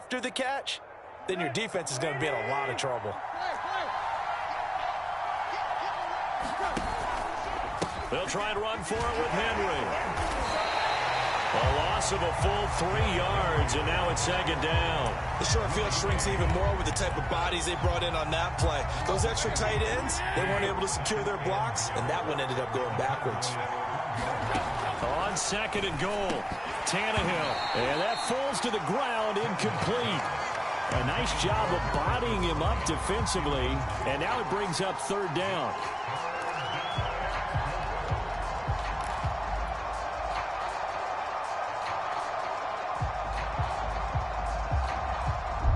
after the catch, then your defense is going to be in a lot of trouble. They'll try and run for it with Henry. A loss of a full 3 yards, and now it's second down. The short field shrinks even more with the type of bodies they brought in on that play. Those extra tight ends, they weren't able to secure their blocks, and that one ended up going backwards. On second and goal, Tannehill. And that falls to the ground, incomplete. A nice job of bodying him up defensively, and now it brings up third down.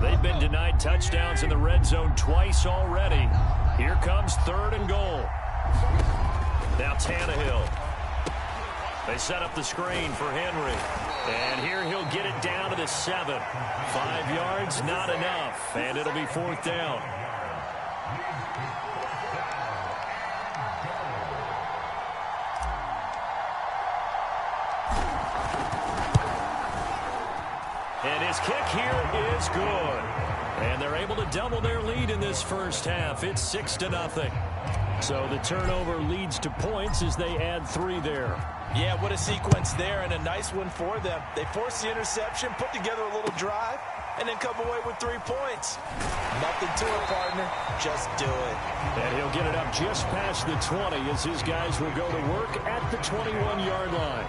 They've been denied touchdowns in the red zone twice already. Here comes third and goal. Now Tannehill. They set up the screen for Henry. And here he'll get it down to the 7. 5 yards, not enough. And it'll be fourth down. And his kick here is good. And they're able to double their lead in this first half. It's 6-0. So the turnover leads to points as they add 3 there. Yeah, what a sequence there, and a nice one for them. They forced the interception, put together a little drive, and then come away with 3 points. Nothing to it, partner. Just do it. And he'll get it up just past the 20 as his guys will go to work at the 21-yard line.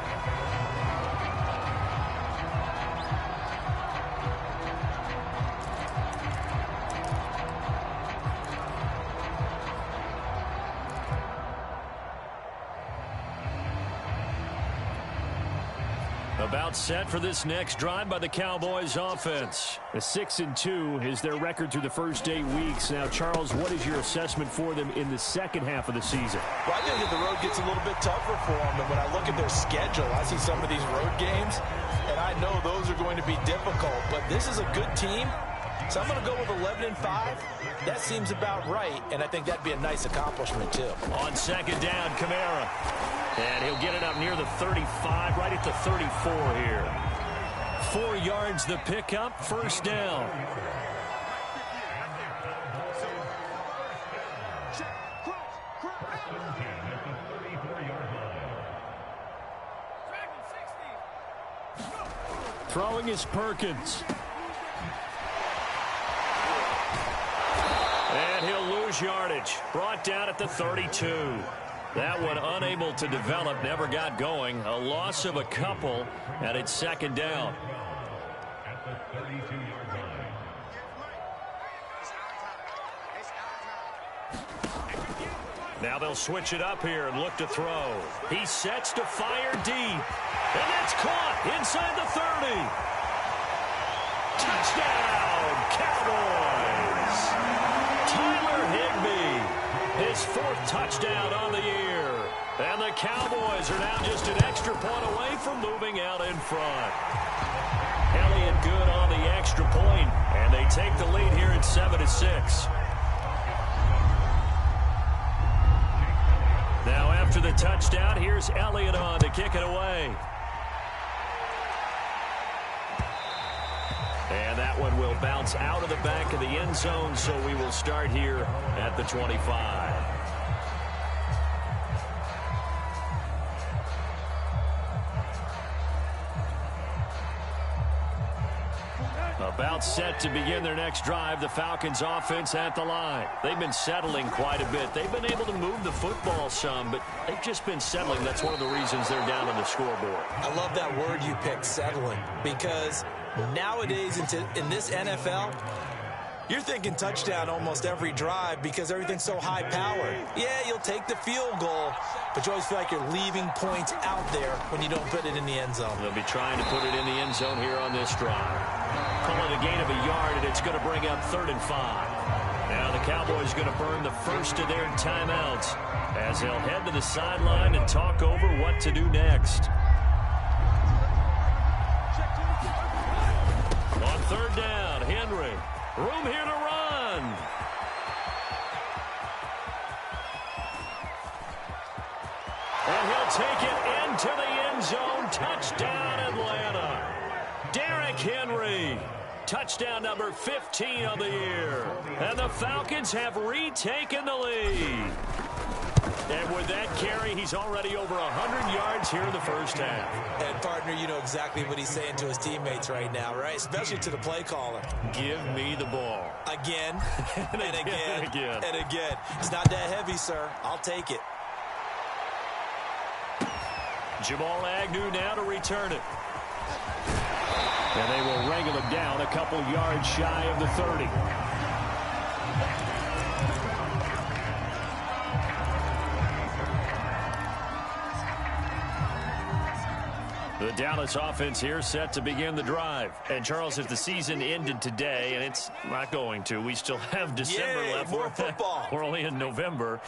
About set for this next drive by the Cowboys offense. A 6-2 is their record through the first 8 weeks. Now, Charles, what is your assessment for them in the second half of the season? Well, I think that the road gets a little bit tougher for them. But when I look at their schedule, I see some of these road games, and I know those are going to be difficult. But this is a good team, so I'm going to go with 11-5. That seems about right, and I think that'd be a nice accomplishment, too. On second down, Kamara. And he'll get it up near the 35, right at the 34 here. 4 yards the pickup, first down. Throwing is Perkins. And he'll lose yardage. Brought down at the 32. That one unable to develop, never got going. A loss of a couple, and it's second down. Now they'll switch it up here and look to throw. He sets to fire deep. And that's caught inside the 30. Touchdown, Cowboys. Tyler Higbee. His 4th touchdown on the year. And the Cowboys are now just an extra point away from moving out in front. Elliott good on the extra point, and they take the lead here at 7-6. Now after the touchdown, here's Elliott on to kick it away. And that one will bounce out of the back of the end zone, so we will start here at the 25. About set to begin their next drive, the Falcons offense at the line. They've been settling quite a bit. They've been able to move the football some, but they've just been settling. That's one of the reasons they're down on the scoreboard. I love that word you picked, settling, because nowadays in this NFL, you're thinking touchdown almost every drive because everything's so high powered. Yeah, you'll take the field goal, but you always feel like you're leaving points out there when you don't put it in the end zone. They'll be trying to put it in the end zone here on this drive. Call it a gain of a yard, and it's going to bring up 3rd and 5. Now the Cowboys going to burn the first of their timeouts as they'll head to the sideline and talk over what to do next. On 3rd down, Henry. Room here to run. And he'll take it into the end zone. Touchdown, Atlanta. Derrick Henry. Touchdown. touchdown number 15 on the year. And the Falcons have retaken the lead. And with that carry, he's already over 100 yards here in the first half. And, partner, you know exactly what he's saying to his teammates right now, right? Especially to the play caller. Give me the ball. Again, and again, and again. and again. It's not that heavy, sir. I'll take it. Jamal Agnew now to return it. And they will wrangle him down a couple yards shy of the 30. The Dallas offense here set to begin the drive. And, Charles, if the season ended today, and it's not going to, we still have December left. More football. We're only in November.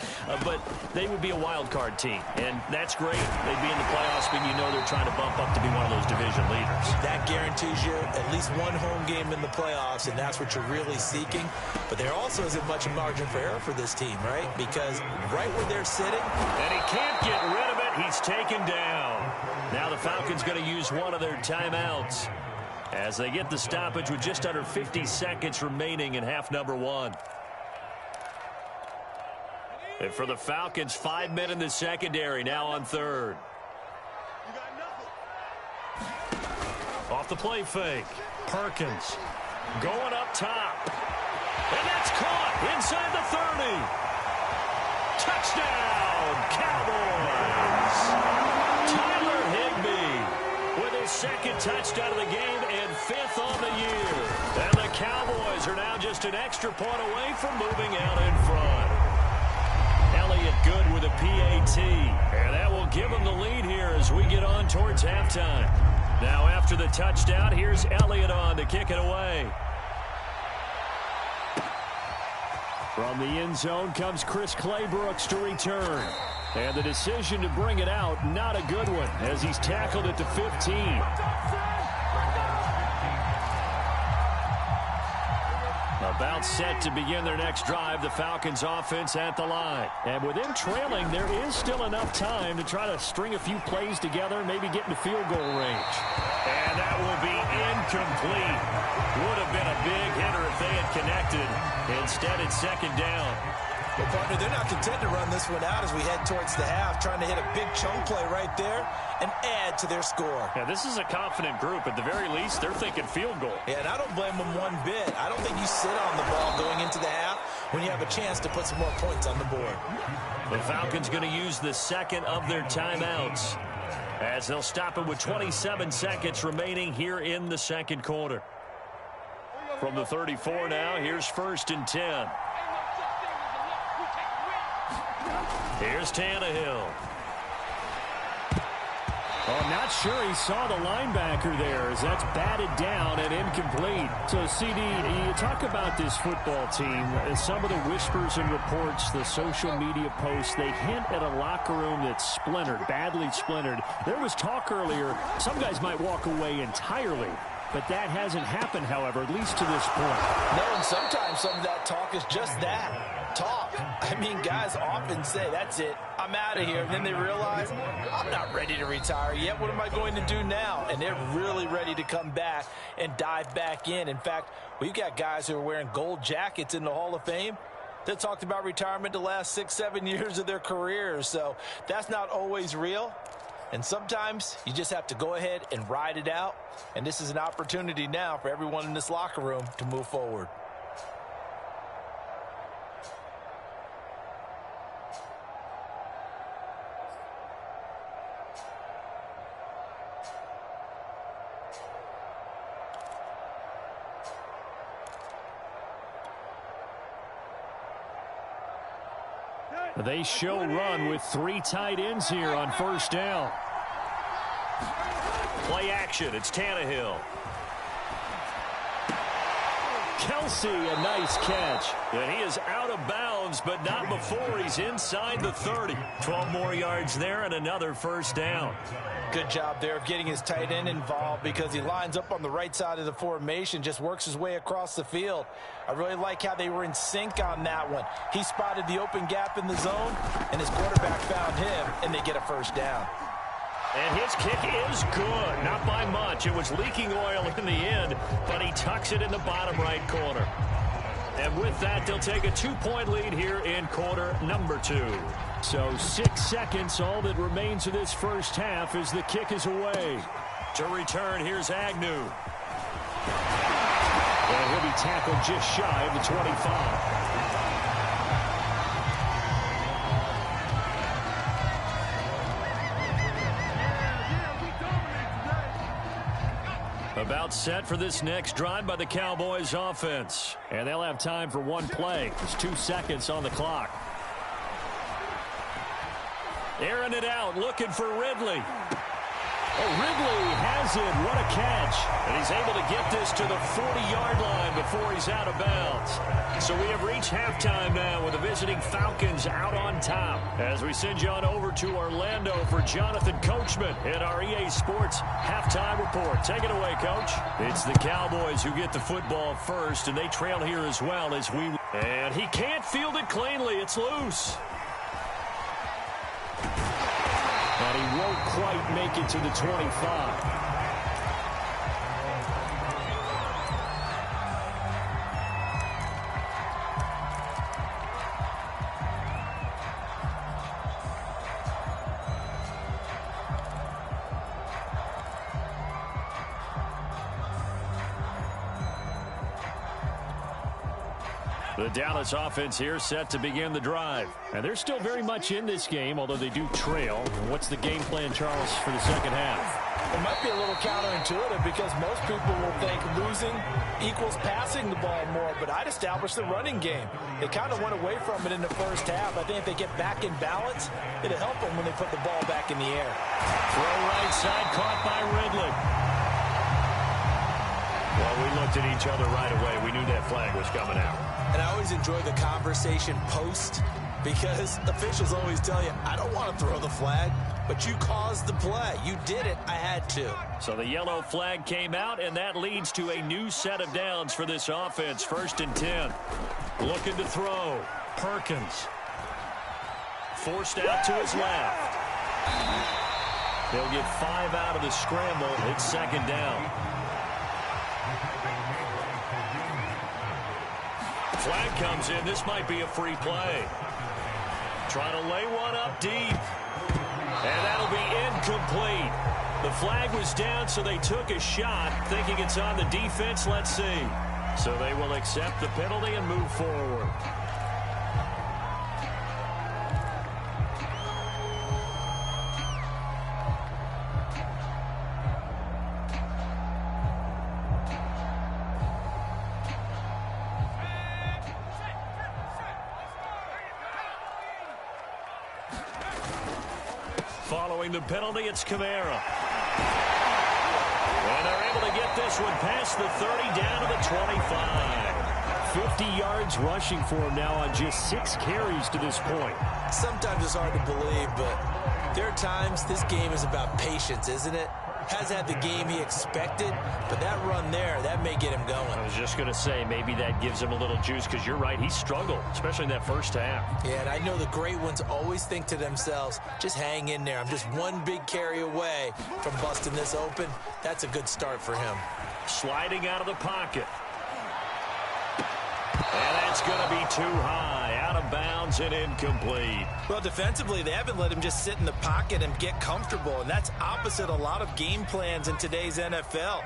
But they would be a wild card team. And that's great. They'd be in the playoffs, but you know they're trying to bump up to be one of those division leaders. That guarantees you at least one home game in the playoffs, and that's what you're really seeking. But there also isn't much margin for error for this team, right? Because right where they're sitting. And he can't get rid of it. He's taken down. Now the Falcons going to use one of their timeouts as they get the stoppage with just under 50 seconds remaining in half number one. And for the Falcons, 5 men in the secondary now on third. Off the play fake. Perkins going up top. And that's caught inside the 30. Touchdown, Cowboys. Tyler Higbee with his second touchdown of the game and 5th on the year. And the Cowboys are now just an extra point away from moving out in front. Elliott good with a PAT. And that will give them the lead here as we get on towards halftime. Now after the touchdown, here's Elliott on to kick it away. From the end zone comes Chris Claybrooks to return. And the decision to bring it out, not a good one, as he's tackled at the 15. About set to begin their next drive, the Falcons offense at the line. And with them trailing, there is still enough time to try to string a few plays together, maybe get into field goal range. And that will be incomplete. Would have been a big hitter if they had connected. Instead, it's second down. Well, partner, they're not content to run this one out as we head towards the half, trying to hit a big chunk play right there and add to their score. Yeah, this is a confident group. At the very least, they're thinking field goal. Yeah, and I don't blame them one bit. I don't think you sit on the ball going into the half when you have a chance to put some more points on the board. The Falcons going to use the second of their timeouts as they'll stop it with 27 seconds remaining here in the second quarter. From the 34 now, here's 1st and 10. Here's Tannehill. Oh, I'm not sure he saw the linebacker there as that's batted down and incomplete. So, CD, you talk about this football team. Some of the whispers and reports, the social media posts, they hint at a locker room that's splintered, badly splintered. There was talk earlier, some guys might walk away entirely. But that hasn't happened, however, at least to this point. No, and sometimes some of that talk is just that, talk. I mean, guys often say, that's it, I'm out of here. And then they realize, I'm not ready to retire yet. What am I going to do now? And they're really ready to come back and dive back in. In fact, we've got guys who are wearing gold jackets in the Hall of Fame that talked about retirement the last 6-7 years of their careers. So that's not always real. And sometimes you just have to go ahead and ride it out. And this is an opportunity now for everyone in this locker room to move forward. They show run with 3 tight ends here on 1st down. Play action. It's Tannehill. Kelsey, a nice catch. And he is out of bounds, but not before he's inside the 30. 12 more yards there and another 1st down. Good job there of getting his tight end involved because he lines up on the right side of the formation, just works his way across the field. I really like how they were in sync on that one. He spotted the open gap in the zone, and his quarterback found him, and they get a 1st down. And his kick is good. Not by much. It was leaking oil in the end, but he tucks it in the bottom right corner. And with that, they'll take a 2-point lead here in quarter number 2. So 6 seconds, all that remains of this first half as the kick is away. To return, here's Agnew. And he'll be tackled just shy of the 25. About set for this next drive by the Cowboys offense. And they'll have time for one play. There's 2 seconds on the clock. Airing it out, looking for Ridley. Oh, Ridley has it. What a catch. And he's able to get this to the 40-yard line before he's out of bounds. So we have reached halftime now with the visiting Falcons out on top. As we send you on over to Orlando for Jonathan Coachman in our EA Sports halftime report. Take it away, Coach. It's the Cowboys who get the football first, and they trail here as well as we... And he can't field it cleanly. It's loose. And he won't quite make it to the 25. The Dallas offense here set to begin the drive. And they're still very much in this game, although they do trail. What's the game plan, Charles, for the second half? It might be a little counterintuitive because most people will think losing equals passing the ball more, but I'd establish the running game. They kind of went away from it in the first half. I think if they get back in balance, it'll help them when they put the ball back in the air. Throw right side, caught by Ridley. Well, we looked at each other right away. We knew that flag was coming out. And I always enjoy the conversation post because officials always tell you, I don't want to throw the flag, but you caused the play. You did it. I had to. So the yellow flag came out, and that leads to a new set of downs for this offense. 1st and 10. Looking to throw. Perkins. Forced out to his left. They'll get 5 out of the scramble. It's 2nd down. Flag comes in. This might be a free play. Trying to lay one up deep. And that'll be incomplete. The flag was down, so they took a shot, thinking it's on the defense. Let's see. So they will accept the penalty and move forward. Following the penalty, it's Kamara. And they're able to get this one past the 30 down to the 25. 50 yards rushing for him now on just 6 carries to this point. Sometimes it's hard to believe, but there are times this game is about patience, isn't it? Has had the game he expected, but that run there, that may get him going. I was just going to say, maybe that gives him a little juice, because you're right, he struggled, especially in that first half. Yeah, and I know the great ones always think to themselves, just hang in there. I'm just one big carry away from busting this open. That's a good start for him. Sliding out of the pocket. And that's going to be too high, out of bounds and incomplete. Well, defensively, they haven't let him just sit in the pocket and get comfortable, and that's opposite a lot of game plans in today's NFL.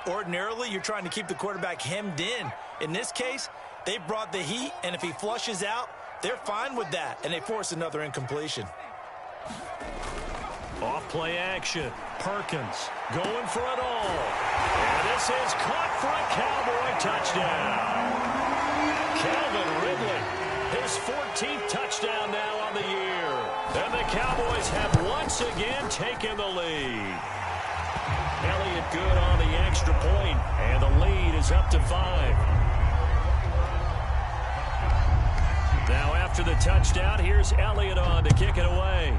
Ordinarily, you're trying to keep the quarterback hemmed in. In this case, they brought the heat, and if he flushes out, they're fine with that, and they force another incompletion. Off play action. Perkins going for it all. And this is caught for a Cowboy touchdown. Calvin Ridley, his 14th touchdown now on the year. And the Cowboys have once again taken the lead. Elliott good on the extra point, and the lead is up to 5. Now after the touchdown, here's Elliott on to kick it away.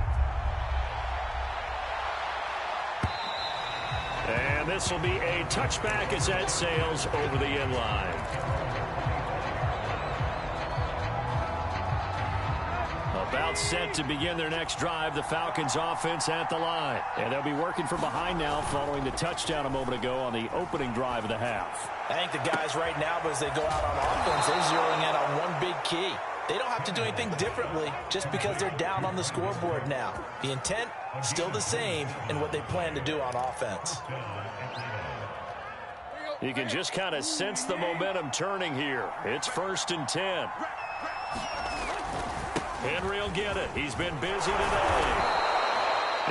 And this will be a touchback as that sails over the end line. About About set to begin their next drive, the Falcons offense at the line. And they'll be working from behind now following the touchdown a moment ago on the opening drive of the half. I think the guys right now, as they go out on offense, they're zeroing in on one big key. They don't have to do anything differently just because they're down on the scoreboard now. The intent, still the same in what they plan to do on offense. You can just kind of sense the momentum turning here. It's 1st and 10. Henry will get it. He's been busy today.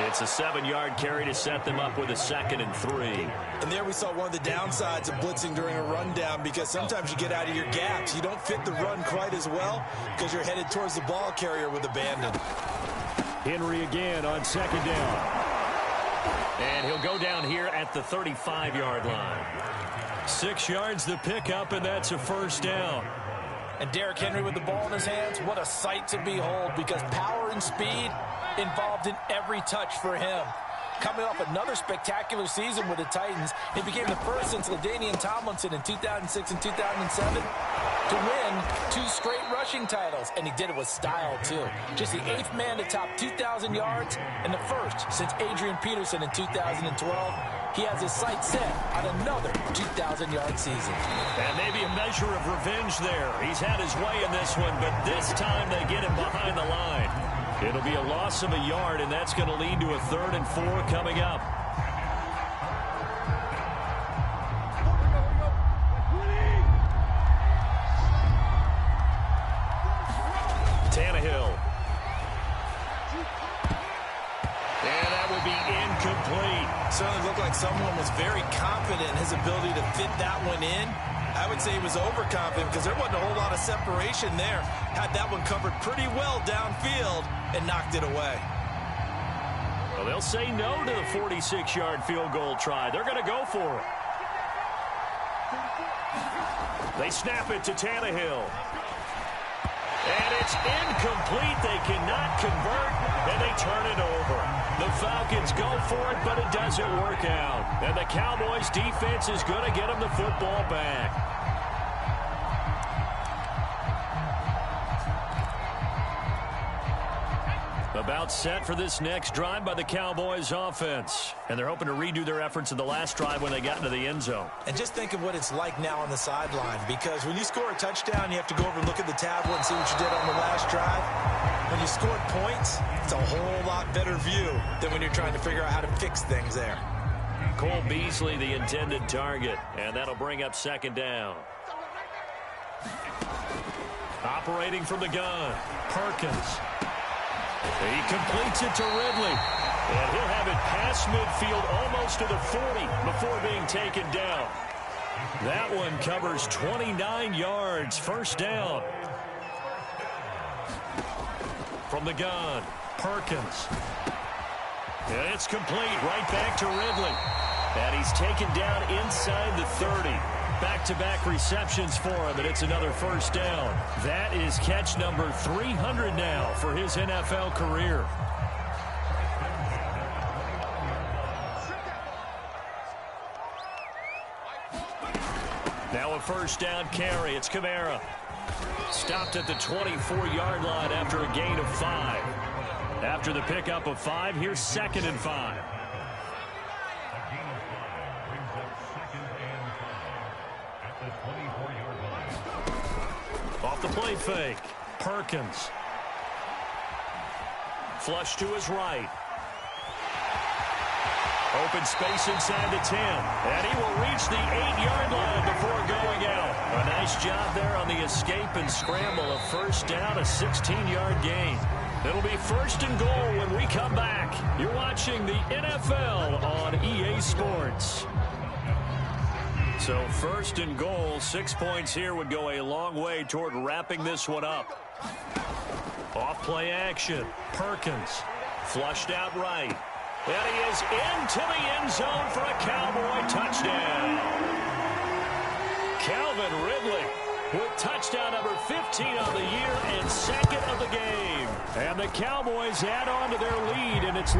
It's a 7-yard carry to set them up with a 2nd and 3. And there we saw one of the downsides of blitzing during a rundown, because sometimes you get out of your gaps. You don't fit the run quite as well because you're headed towards the ball carrier with abandon. Henry again on 2nd down. And he'll go down here at the 35-yard line. 6 yards the pickup, and that's a 1st down. And Derrick Henry with the ball in his hands, what a sight to behold, because power and speed involved in every touch for him. Coming off another spectacular season with the Titans, he became the first since LaDainian Tomlinson in 2006 and 2007 to win 2 straight rushing titles, and he did it with style too. Just the 8th man to top 2,000 yards and the first since Adrian Peterson in 2012. He has his sights set on another 2,000-yard season. And maybe a measure of revenge there. He's had his way in this one, but this time they get him behind the line. It'll be a loss of a yard, and that's going to lead to a 3rd and 4 coming up. Tannehill. And that will be incomplete. Certainly looked like someone was very confident in his ability to fit that one in. I would say he was overconfident because there wasn't a whole lot of separation there. Had that one covered pretty well downfield and knocked it away. Well, they'll say no to the 46-yard field goal try. They're going to go for it. They snap it to Tannehill. And it's incomplete. They cannot convert, and they turn it over. The Falcons go for it, but it doesn't work out. And the Cowboys' defense is going to get them the football back. About set for this next drive by the Cowboys offense. And they're hoping to redo their efforts in the last drive when they got into the end zone. And just think of what it's like now on the sideline, because when you score a touchdown, you have to go over and look at the tablet and see what you did on the last drive. When you scored points, it's a whole lot better view than when you're trying to figure out how to fix things there. Cole Beasley, the intended target, and that'll bring up 2nd down. Operating from the gun, Perkins. He completes it to Ridley. And he'll have it past midfield almost to the 40 before being taken down. That one covers 29 yards. 1st down. From the gun, Perkins. And it's complete right back to Ridley. And he's taken down inside the 30. Back-to-back receptions for him, and it's another 1st down. That is catch number 300 now for his NFL career. Now a 1st down carry. It's Kamara. Stopped at the 24-yard line after a gain of 5. After the pickup of 5, here's 2nd and 5. Off the play fake, Perkins. Flush to his right. Open space inside the 10. And he will reach the 8-yard line before going out. A nice job there on the escape and scramble. A 1st down, a 16-yard gain. It'll be 1st and goal when we come back. You're watching the NFL on EA Sports. So 1st and goal, 6 points here would go a long way toward wrapping this one up. Off play action, Perkins flushed out right. And he is into the end zone for a Cowboy touchdown. Calvin Ridley with touchdown number 15 on the year and 2nd of the game. And the Cowboys add on to their lead, and it's